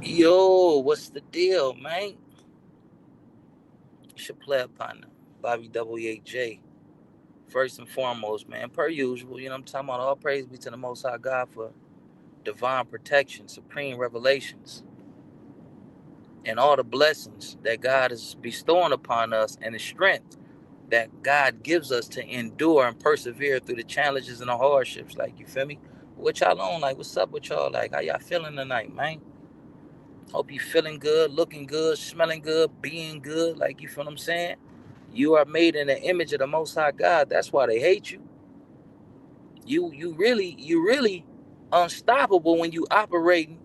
Yo, what's the deal, man? It's your player partner, Bobby WAJ. First and foremost, man, per usual, you know what I'm talking about? All praise be to the Most High God for divine protection, supreme revelations, and all the blessings that God is bestowing upon us and the strength that God gives us to endure and persevere through the challenges and the hardships. Like, you feel me? What y'all on? Like, what's up with y'all? Like, how y'all feeling tonight, man? Hope you feeling good, looking good, smelling good, being good. Like, you feel what I'm saying? You are made in the image of the Most High God. That's why they hate you. You really unstoppable when you operating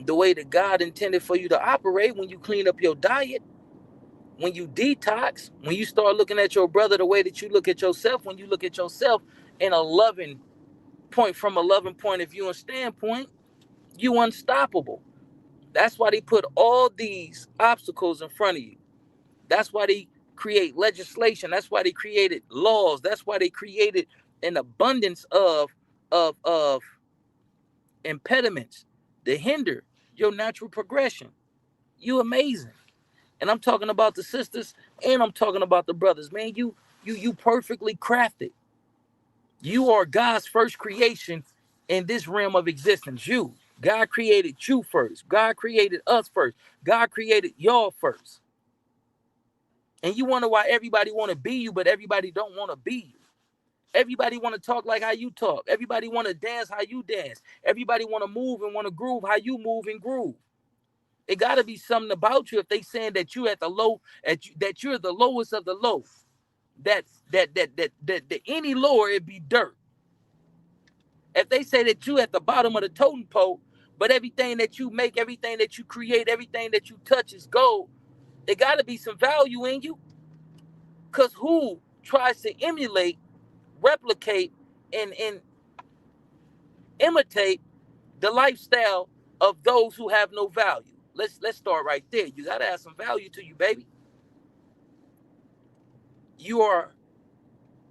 the way that God intended for you to operate. When you clean up your diet, when you detox, when you start looking at your brother the way that you look at yourself, when you look at yourself in a loving point, from a loving point of view and standpoint, you unstoppable. That's why they put all these obstacles in front of you. That's why they create legislation. That's why they created laws. That's why they created an abundance of impediments that hinder your natural progression. You amazing. And I'm talking about the sisters and I'm talking about the brothers. Man, you perfectly crafted. You are God's first creation in this realm of existence. You. God created you first. God created us first. God created y'all first. And you wonder why everybody want to be you, but everybody don't want to be you. Everybody want to talk like how you talk. Everybody want to dance how you dance. Everybody want to move and want to groove how you move and groove. It got to be something about you if they saying that you at the low, that you're the lowest of the low. That any lower it be dirt. If they say that you at the bottom of the totem pole, but everything that you make, everything that you create, everything that you touch is gold, it got to be some value in you. Cause who tries to emulate, replicate, and imitate the lifestyle of those who have no value? Let's start right there. You gotta have some value to you, baby. You are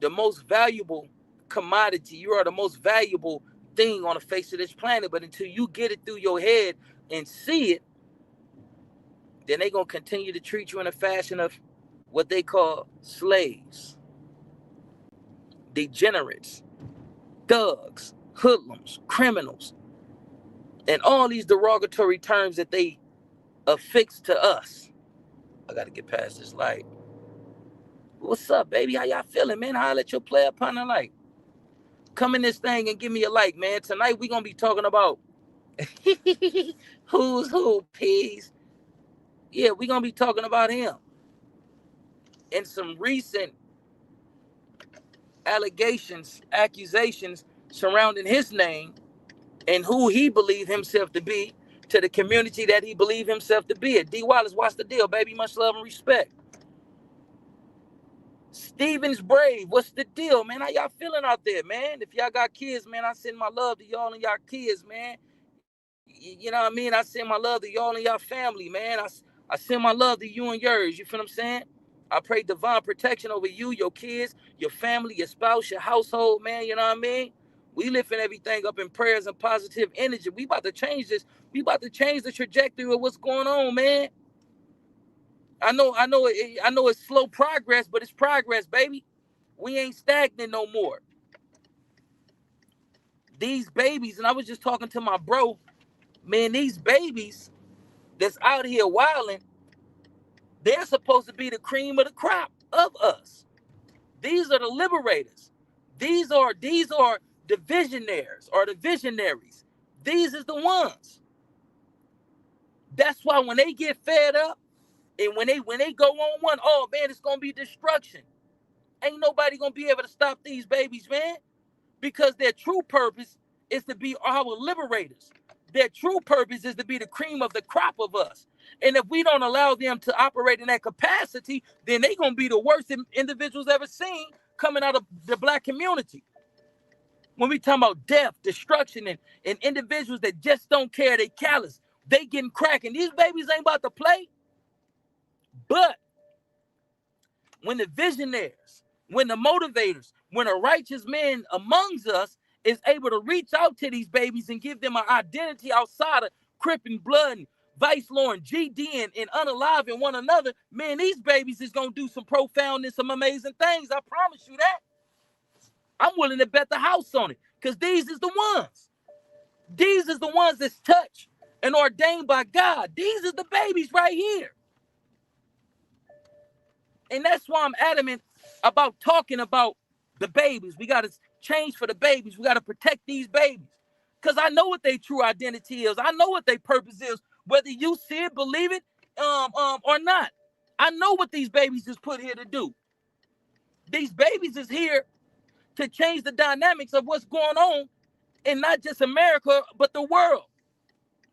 the most valuable commodity. You are the most valuable thing on the face of this planet. But until you get it through your head and see it, then they gonna continue to treat you in a fashion of what they call slaves, degenerates, thugs, hoodlums, criminals, and all these derogatory terms that they affix to us. I gotta get past this light. What's up, baby? How y'all feeling, man? How I let your player partner like? Come in this thing and give me a like, man. Tonight we gonna be talking about who's who, peas. Yeah, we gonna be talking about him and some recent allegations, accusations surrounding his name and who he believed himself to be to the community that he believed himself to be. D Wallace, what's the deal, baby? Much love and respect. Stevens Brave, what's the deal, man? How y'all feeling out there, man? If y'all got kids, man, I send my love to y'all and y'all kids, man. You know what I mean? I send my love to y'all and y'all family, man. I send my love to you and yours. You feel what I'm saying? I pray divine protection over you, your kids, your family, your spouse, your household, man. You know what I mean? We lifting everything up in prayers and positive energy. We about to change this. We about to change the trajectory of what's going on, man. I know it's slow progress, but it's progress, baby. We ain't stagnant no more. These babies, and I was just talking to my bro, man, these babies that's out here wilding, they're supposed to be the cream of the crop of us. These are the liberators. These are the visionaries or the visionaries. These is the ones. That's why when they get fed up and when they go on one, oh man, it's gonna be destruction. Ain't nobody gonna be able to stop these babies, man. Because their true purpose is to be our liberators. Their true purpose is to be the cream of the crop of us. And if we don't allow them to operate in that capacity, then they're going to be the worst individuals ever seen coming out of the black community. When we talk about death, destruction, and individuals that just don't care, they callous, they getting cracking. These babies ain't about to play. But when the visionaries, when the motivators, when a righteous man amongst us is able to reach out to these babies and give them an identity outside of Crip and Blood and Vice Lord, GD and Unalive and one another, man, these babies is going to do some profound and some amazing things. I promise you that. I'm willing to bet the house on it because these is the ones. These is the ones that's touched and ordained by God. These are the babies right here. And that's why I'm adamant about talking about the babies. We got to change for the babies. We got to protect these babies. Because I know what their true identity is. I know what their purpose is, whether you see it, believe it, or not. I know what these babies is put here to do. These babies is here to change the dynamics of what's going on in not just America, but the world.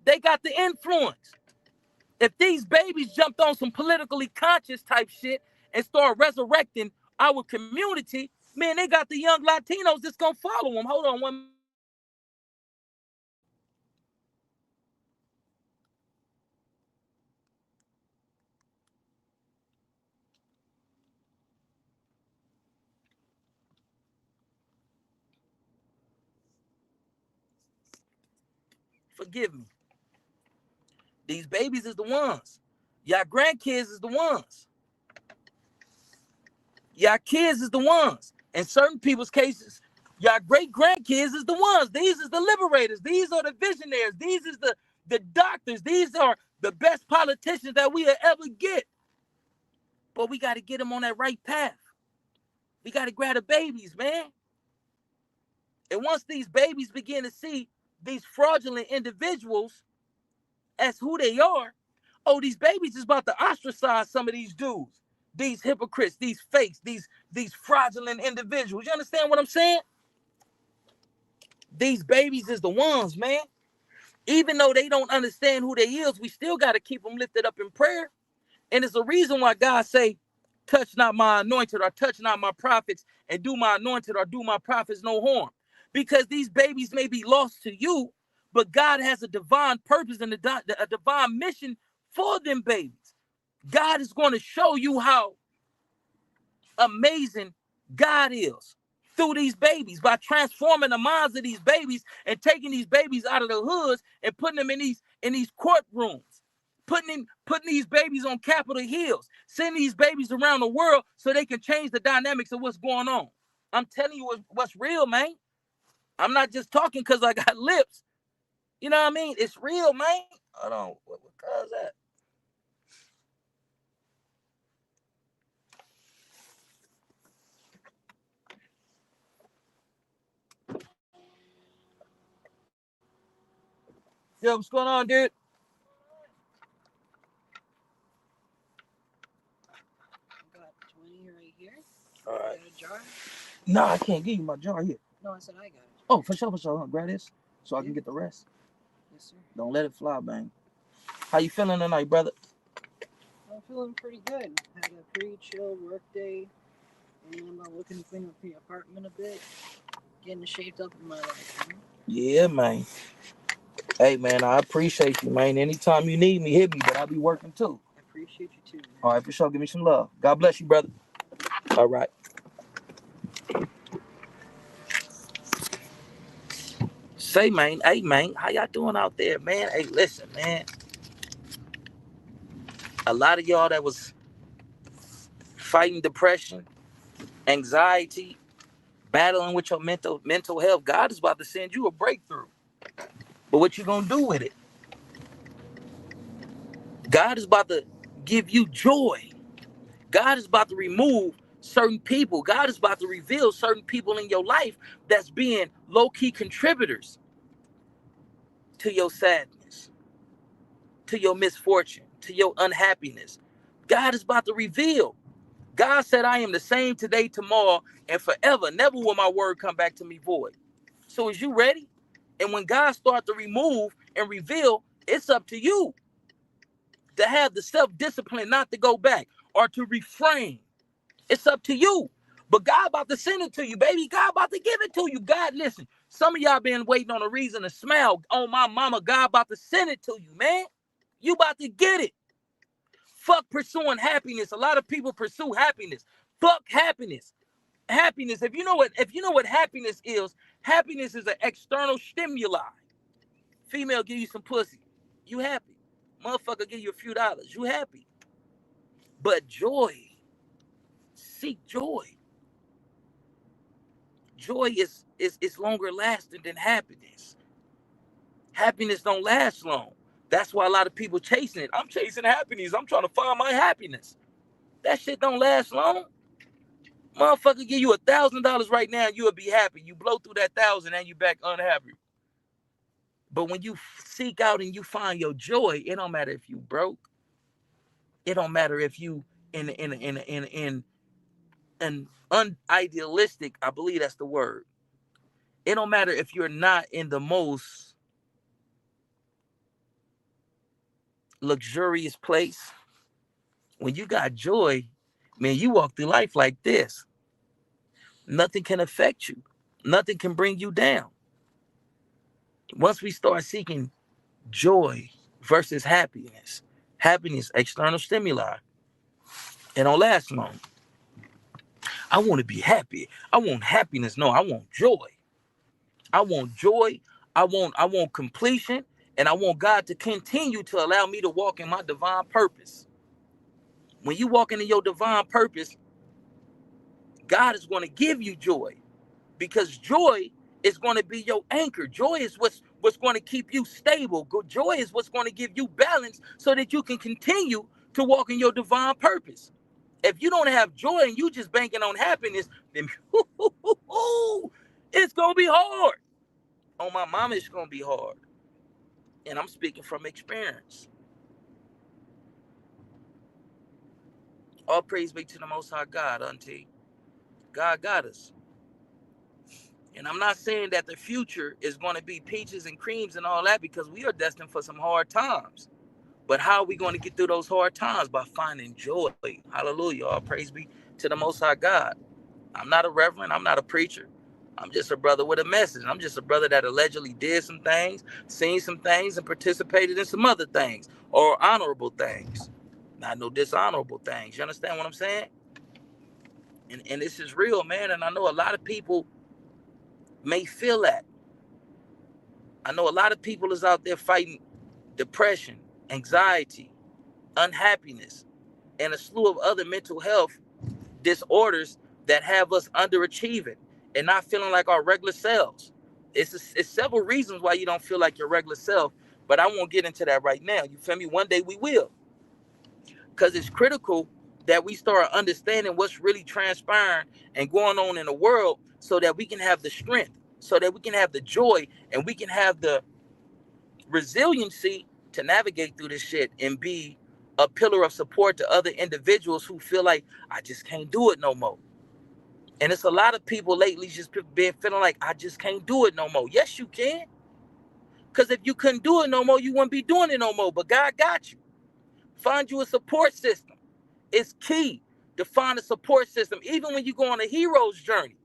They got the influence. If these babies jumped on some politically conscious type shit and start resurrecting our community, man, they got the young Latinos that's gonna follow them. Hold on one. Forgive me. These babies is the ones. Y'all grandkids is the ones. Y'all kids is the ones. In certain people's cases, y'all great grandkids is the ones. These is the liberators. These are the visionaries. These is the doctors. These are the best politicians that we will ever get. But we got to get them on that right path. We got to grab the babies, man. And once these babies begin to see these fraudulent individuals as who they are, oh, these babies is about to ostracize some of these dudes, these hypocrites, these fakes, these fraudulent individuals. You understand what I'm saying? These babies is the ones, man. Even though they don't understand who they is, we still got to keep them lifted up in prayer. And it's a reason why God say, touch not my anointed or touch not my prophets and do my anointed or do my prophets no harm. Because these babies may be lost to you, but God has a divine purpose and a divine mission for them babies. God is going to show you how amazing God is through these babies by transforming the minds of these babies and taking these babies out of the hoods and putting them in these courtrooms. Putting these babies on Capitol Hills, sending these babies around the world so they can change the dynamics of what's going on. I'm telling you what's real, man. I'm not just talking because I got lips. You know what I mean? It's real, man. Hold on. What cause that? Yo, what's going on, dude? I got 20 right here. All right. You got a jar? No, I can't give you my jar here. No, I said I got it. Oh, for sure. Grab this so I can get the rest. Yes, sir. Don't let it fly, bang. How you feeling tonight, brother? I'm feeling pretty good. Had a pretty chill work day, and I'm looking to clean up the apartment a bit, getting shaped up in my life. You know? Yeah, man. Hey, man, I appreciate you, man. Anytime you need me, hit me, but I'll be working too. I appreciate you too, man. All right, for sure. Give me some love. God bless you, brother. All right. Say, man, hey, man, how y'all doing out there, man? Hey, listen, man. A lot of y'all that was fighting depression, anxiety, battling with your mental health, God is about to send you a breakthrough. But what you gonna do with it? God is about to give you joy. God is about to remove certain people. God is about to reveal certain people in your life that's being low-key contributors to your sadness, to your misfortune, to your unhappiness. God is about to reveal. God said, I am the same today, tomorrow, and forever. Never will my word come back to me void. So is you ready? And when God starts to remove and reveal, it's up to you to have the self-discipline not to go back or to refrain. It's up to you. But God about to send it to you, baby. God about to give it to you. God, listen, some of y'all been waiting on a reason to smile. Oh, my mama, God about to send it to you, man. You about to get it. Fuck pursuing happiness. A lot of people pursue happiness. Fuck happiness. Happiness. If you know what happiness is an external stimuli. Female give you some pussy. You happy. Motherfucker give you a few dollars. You happy. But joy, seek joy. Joy is longer lasting than happiness. Happiness don't last long. That's why a lot of people chasing it. I'm chasing happiness. I'm trying to find my happiness. That shit don't last long. Motherfucker give you $1,000 right now, you will be happy. You blow through that 1,000 and you back unhappy. But when you seek out and you find your joy, it don't matter if you broke. It don't matter if you in an unidealistic, I believe that's the word. It don't matter if you're not in the most luxurious place. When you got joy, man, you walk through life like this. Nothing can affect you. Nothing can bring you down. Once we start seeking joy versus happiness, happiness, external stimuli, it don't last long. I want to be happy. I want happiness. No, I want joy. I want joy. I want completion. And I want God to continue to allow me to walk in my divine purpose. When you walk into your divine purpose, God is going to give you joy, because joy is going to be your anchor. Joy is what's going to keep you stable. Joy is what's going to give you balance so that you can continue to walk in your divine purpose. If you don't have joy and you just banking on happiness, then it's going to be hard. On my mama, it's going to be hard. And I'm speaking from experience. All praise be to the Most High God, auntie. God got us. And I'm not saying that the future is going to be peaches and creams and all that, because we are destined for some hard times. But how are we going to get through those hard times? By finding joy. Hallelujah. All praise be to the Most High God. I'm not a reverend. I'm not a preacher. I'm just a brother with a message. I'm just a brother that allegedly did some things, seen some things, and participated in some other things, or honorable things. Not no dishonorable things. You understand what I'm saying? And this is real, man. And I know a lot of people may feel that. I know a lot of people is out there fighting depression, anxiety, unhappiness, and a slew of other mental health disorders that have us underachieving and not feeling like our regular selves. It's several reasons why you don't feel like your regular self, but I won't get into that right now. You feel me? One day we will. Because it's critical that we start understanding what's really transpiring and going on in the world, so that we can have the strength, so that we can have the joy, and we can have the resiliency to navigate through this shit and be a pillar of support to other individuals who feel like, I just can't do it no more. And it's a lot of people lately just been feeling like, I just can't do it no more. Yes, you can. Because if you couldn't do it no more, you wouldn't be doing it no more. But God got you. Find you a support system. It's key to find a support system. Even when you go on a hero's journey,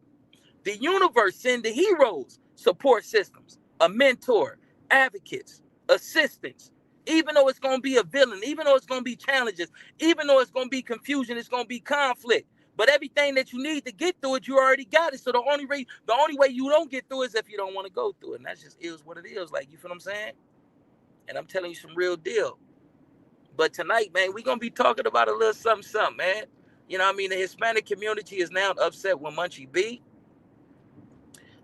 the universe send the heroes support systems, a mentor, advocates, assistants. Even though it's going to be a villain, even though it's going to be challenges, even though it's going to be confusion, it's going to be conflict. But everything that you need to get through it, you already got it. So the only way you don't get through it is if you don't want to go through it. And that just is what it is. Like, you feel what I'm saying? And I'm telling you some real deal. But tonight, man, we're going to be talking about a little something, man. You know what I mean? The Hispanic community is now upset with Munchie B.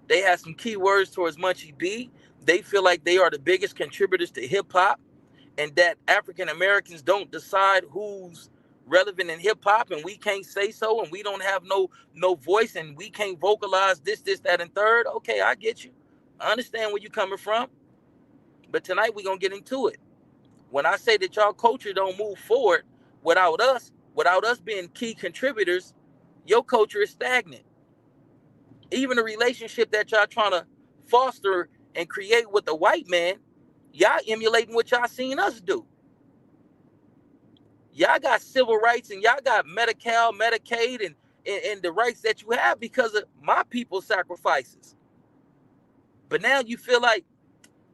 They have some key words towards Munchie B. They feel like they are the biggest contributors to hip hop, and that African Americans don't decide who's relevant in hip hop, and we can't say so, and we don't have no voice, and we can't vocalize this, that, and third. Okay, I get you. I understand where you're coming from. But tonight we're gonna get into it. When I say that y'all culture don't move forward without us being key contributors, your culture is stagnant. Even the relationship that y'all trying to foster and create with the white man, y'all emulating what y'all seen us do. Y'all got civil rights and y'all got Medi-Cal, Medicaid, and the rights that you have because of my people's sacrifices. But now you feel like,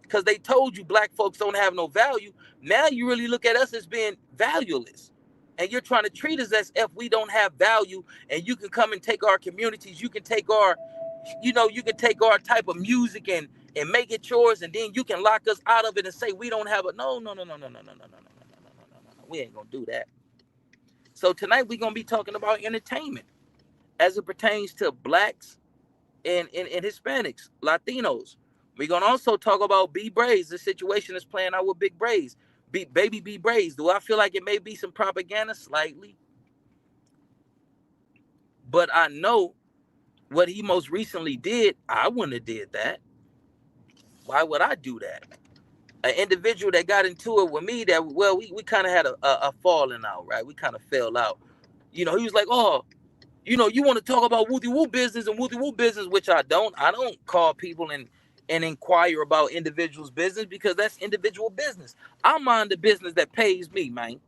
because they told you black folks don't have no value, now you really look at us as being valueless. And you're trying to treat us as if we don't have value, and you can come and take our communities, you can take our, you can take our type of music and make it yours, and then you can lock us out of it and say we don't have a no. We ain't gonna do that. So tonight we're gonna be talking about entertainment as it pertains to blacks and Hispanics, Latinos. We're gonna also talk about B Braves. The situation is playing out with Big Braves. Baby B Braves. Do I feel like it may be some propaganda? Slightly. But I know what he most recently did, I wouldn't have did that. Why would I do that? An individual that got into it with me that, well, we kind of had a falling out, right? We kind of fell out. He was like, oh, you want to talk about Wooty Woo business and Wooty Woo business, which I don't. I don't call people and inquire about individuals' business because that's individual business. I mind the business that pays me, man.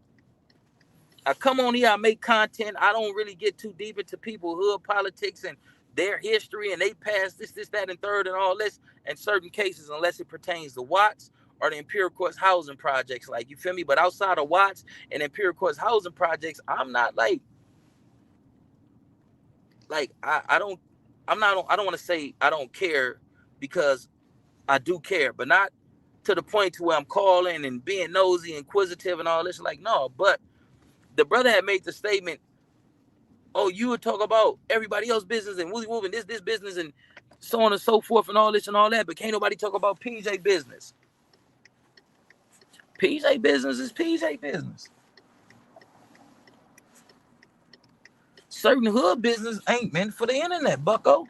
I come on here, I make content. I don't really get too deep into people's hood politics and their history and they pass this, that, and third and all this in certain cases, unless it pertains to Watts or the Imperial Courts housing projects. Like, you feel me? But outside of Watts and Imperial Courts housing projects, I'm not I don't want to say I don't care because I do care, but not to the point to where I'm calling and being nosy, inquisitive and all this. Like, no, but the brother had made the statement, oh, you would talk about everybody else's business and Wooly Woo and this business and so on and so forth and all this and all that, but can't nobody talk about PJ business. PJ business is PJ business. Certain hood business ain't meant for the internet, bucko.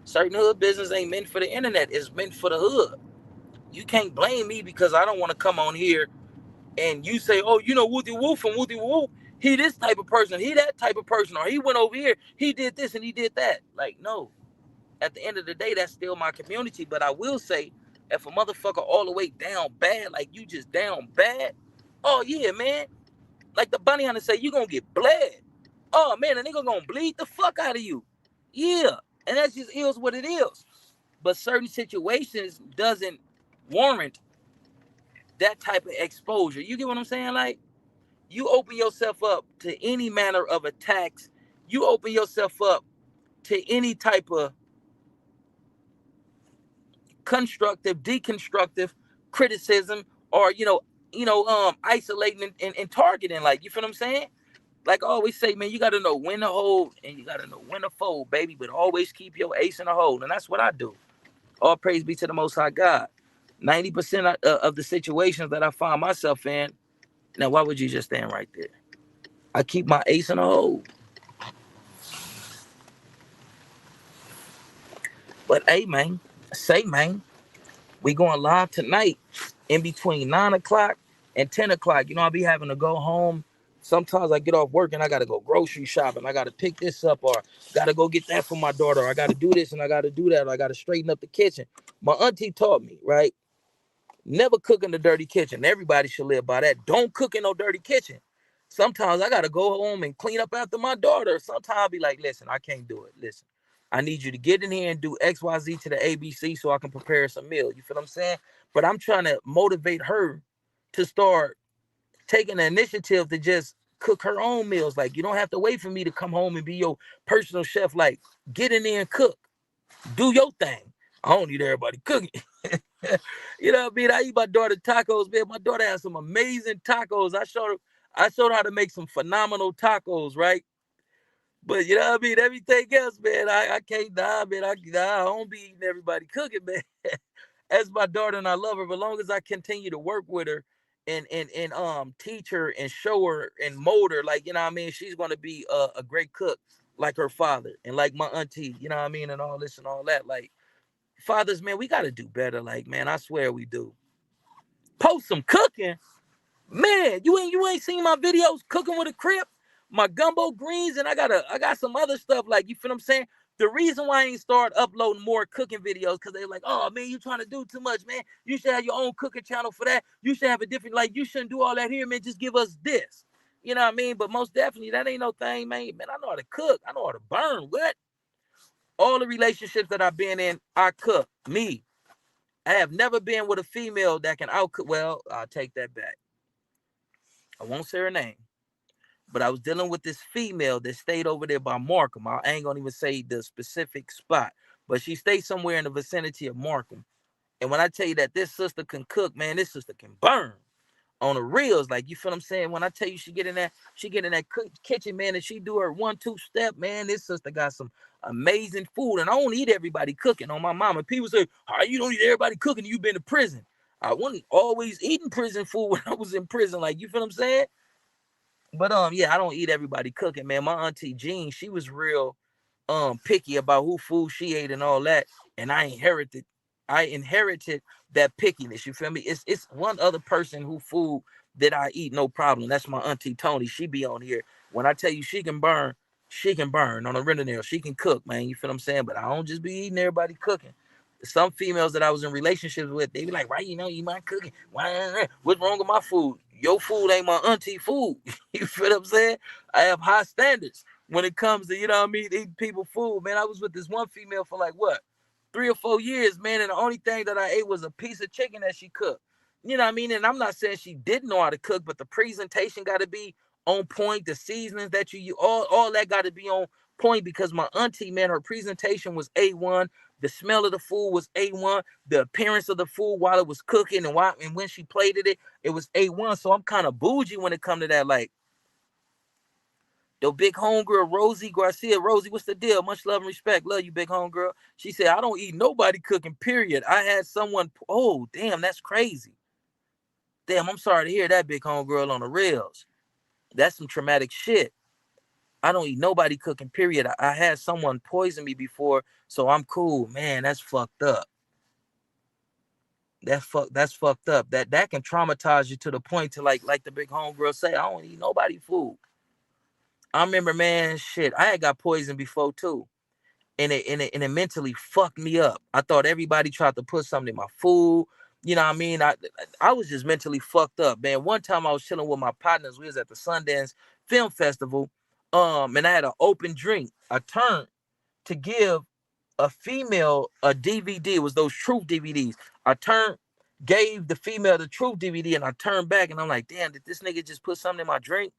Certain hood business ain't meant for the internet. It's meant for the hood. You can't blame me because I don't want to come on here and you say, oh, Wooty Woo from Wooty Woo, he this type of person, he that type of person, or he went over here, he did this and he did that. Like, no. At the end of the day, that's still my community. But I will say, if a motherfucker all the way down bad, like you just down bad, oh yeah, man. Like the bunny hunter say, you gonna get bled. Oh man, a nigga gonna bleed the fuck out of you. Yeah. And that's just is what it is. But certain situations doesn't warrant that type of exposure. You get what I'm saying? Like, you open yourself up to any manner of attacks. You open yourself up to any type of constructive, deconstructive criticism, or isolating and targeting. Like, you feel what I'm saying? Like I always say, man, you got to know when to hold and you got to know when to fold, baby. But always keep your ace in the hole, and that's what I do. All praise be to the Most High God. 90% of the situations that I find myself in. Now, why would you just stand right there? I keep my ace in the hole. But hey, man, we going live tonight in between 9 o'clock and 10 o'clock. I'll be having to go home. Sometimes I get off work and I got to go grocery shopping. I got to pick this up or got to go get that for my daughter. Or I got to do this and I got to do that. Or I got to straighten up the kitchen. My auntie taught me, right? Never cook in the dirty kitchen. Everybody should live by that. Don't cook in no dirty kitchen. Sometimes I got to go home and clean up after my daughter. Sometimes I'll be like, listen, I can't do it. Listen, I need you to get in here and do XYZ to the ABC so I can prepare some meal. You feel what I'm saying? But I'm trying to motivate her to start taking the initiative to just cook her own meals. Like, you don't have to wait for me to come home and be your personal chef. Like, get in there and cook. Do your thing. I don't need everybody cooking. You know what I mean? I eat my daughter tacos, man. My daughter has some amazing tacos. I showed her how to make some phenomenal tacos, right? But you know what I mean? Everything else, man, I can't die, man. I don't be eating everybody cooking, man. As my daughter and I love her, but as long as I continue to work with her and teach her and show her and mold her, like, you know what I mean, she's gonna be a great cook like her father and like my auntie, you know what I mean, and all this and all that. Like, fathers, man, we gotta do better. Like, man, I swear we do. Post some cooking. Man, you ain't seen my videos cooking with a crib, my gumbo greens, and I got some other stuff, like, you feel what I'm saying? The reason why I ain't start uploading more cooking videos, because they're like, oh man, you trying to do too much, man. You should have your own cooking channel for that. You should have a different, like, you shouldn't do all that here, man. Just give us this. You know what I mean? But most definitely, that ain't no thing, man. Man, I know how to cook. I know how to burn. What? All the relationships that I've been in, I cook. Me. I have never been with a female that can outcook. Well, I'll take that back. I won't say her name. But I was dealing with this female that stayed over there by Markham. I ain't gonna even say the specific spot, but she stayed somewhere in the vicinity of Markham. And when I tell you that this sister can cook, man, this sister can burn on the reels. Like, you feel what I'm saying? When I tell you she get in that kitchen, man, and she do her 1-2 step, man, this sister got some amazing food. And I don't eat everybody cooking on my mama. People say, how you don't eat everybody cooking? You been to prison. I wasn't always eating prison food when I was in prison. Like, you feel what I'm saying? But yeah, I don't eat everybody cooking, man. My auntie Jean, she was real picky about who food she ate and all that. And I inherited that pickiness. You feel me? It's one other person who food that I eat no problem. That's my auntie Tony. She be on here. When I tell you she can burn on a render nail. She can cook, man. You feel what I'm saying? But I don't just be eating everybody cooking. Some females that I was in relationships with, they be like, why you mind cooking? Why? What's wrong with my food? Your food ain't my auntie food. You feel what I'm saying? I have high standards when it comes to, you know what I mean, eating people food. Man, I was with this one female for like what? 3 or 4 years, man, and the only thing that I ate was a piece of chicken that she cooked. You know what I mean? And I'm not saying she didn't know how to cook, but the presentation got to be on point. The seasonings that you use, all that got to be on point because my auntie, man, her presentation was A1. The smell of the food was A1. The appearance of the food while it was cooking and when she plated it, it was A1. So I'm kind of bougie when it come to that. Like, the big homegirl, Rosie Garcia. Rosie, what's the deal? Much love and respect. Love you, big homegirl. She said, I don't eat nobody cooking, period. I had someone, oh, damn, that's crazy. Damn, I'm sorry to hear that, big homegirl, on the rails. That's some traumatic shit. I don't eat nobody cooking, period. I had someone poison me before, so I'm cool. Man, that's fucked up. That's fucked up. That can traumatize you to the point to like the big homegirl say, I don't eat nobody food. I remember, man, shit, I had got poisoned before too. And it mentally fucked me up. I thought everybody tried to put something in my food. You know what I mean? I was just mentally fucked up, man. One time I was chilling with my partners. We was at the Sundance Film Festival. And I had an open drink. I turned to give a female a DVD. It was those Truth DVDs. I turned, gave the female the Truth DVD, and I turned back and I'm like, damn, did this nigga just put something in my drink?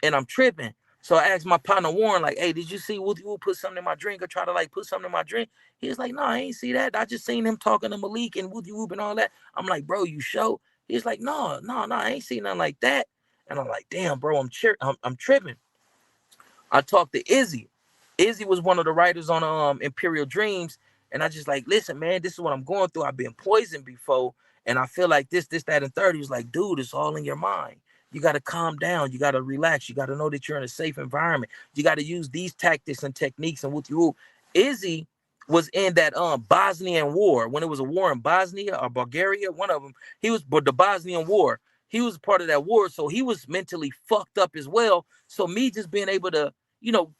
And I'm tripping. So I asked my partner Warren, like, hey, did you see Wooty Woo put something in my drink or try to like put something in my drink? He was like, no, I ain't see that. I just seen him talking to Malik and Wooty Whoop and all that. I'm like, bro, you show? He's like, no, no, no, I ain't seen nothing like that. And I'm like, damn, bro, I'm tripping. I talked to Izzy. Izzy was one of the writers on Imperial Dreams, and I just like, listen, man, this is what I'm going through. I've been poisoned before, and I feel like this, that, and third. He was like, dude, it's all in your mind. You got to calm down. You got to relax. You got to know that you're in a safe environment. You got to use these tactics and techniques. And with you, Izzy was in that Bosnian war when it was a war in Bosnia or Bulgaria. One of them. He was the Bosnian war. He was part of that war, so he was mentally fucked up as well. So me just being able to,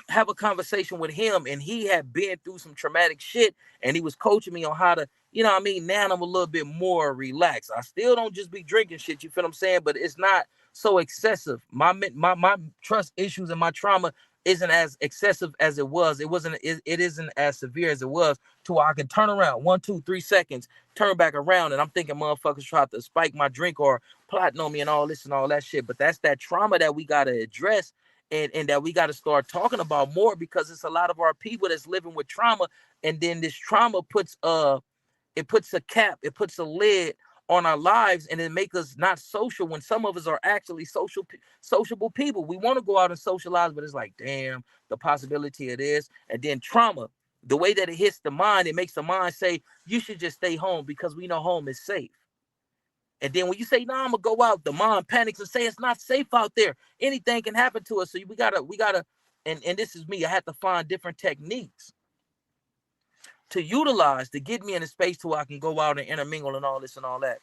have a conversation with him, and he had been through some traumatic shit, and he was coaching me on how to, what I mean? Now I'm a little bit more relaxed. I still don't just be drinking shit, you feel what I'm saying? But it's not so excessive. My trust issues and my trauma isn't as excessive as it was. It isn't as severe as it was to where I can turn around 1, 2, 3 seconds, turn back around, and I'm thinking motherfuckers tried to spike my drink or plotting on me and all this and all that shit. But that's that trauma that we gotta address, and that we got to start talking about more, because it's a lot of our people that's living with trauma, and then this trauma puts a cap, it puts a lid on our lives, and it makes us not social when some of us are actually sociable people. We want to go out and socialize, but it's like, damn, the possibility of this. And then trauma, the way that it hits the mind, it makes the mind say you should just stay home because we know home is safe. And then when you say, "No, I'm gonna go out," the mom panics and say it's not safe out there. Anything can happen to us. So we gotta, and this is me. I have to find different techniques to utilize to get me in a space to where I can go out and intermingle and all this and all that.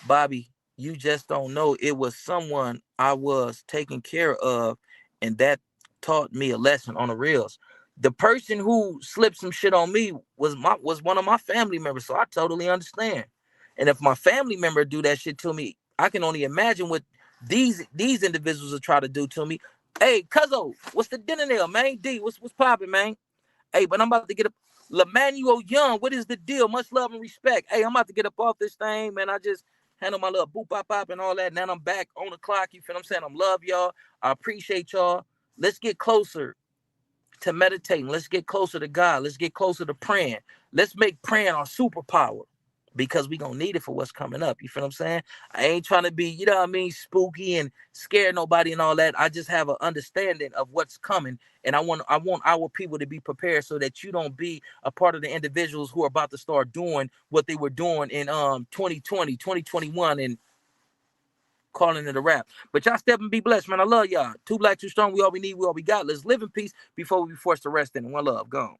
Bobby, you just don't know. It was someone I was taking care of, and that taught me a lesson on the reels. The person who slipped some shit on me was one of my family members, so I totally understand. And if my family member do that shit to me, I can only imagine what these individuals will try to do to me. Hey, Cuzzo, what's the dinner there, man? D, what's popping, man? Hey, but I'm about to get up. Lemanuel Young, what is the deal? Much love and respect. Hey, I'm about to get up off this thing, man. I just handle my little boop bop bop and all that. Now I'm back on the clock. You feel what I'm saying? I'm love y'all. I appreciate y'all. Let's get closer to meditating. Let's get closer to God. Let's get closer to praying. Let's make praying our superpower because we gonna need it for what's coming up. You feel what I'm saying? I ain't trying to be, you know what I mean, spooky and scare nobody and all that. I just have an understanding of what's coming, and I want our people to be prepared so that you don't be a part of the individuals who are about to start doing what they were doing in 2020, 2021, and calling it a wrap. But y'all step and be blessed, man. I love y'all. Too black, too strong. We all we need, we all we got. Let's live in peace before we be forced to rest in it. One love. Gone.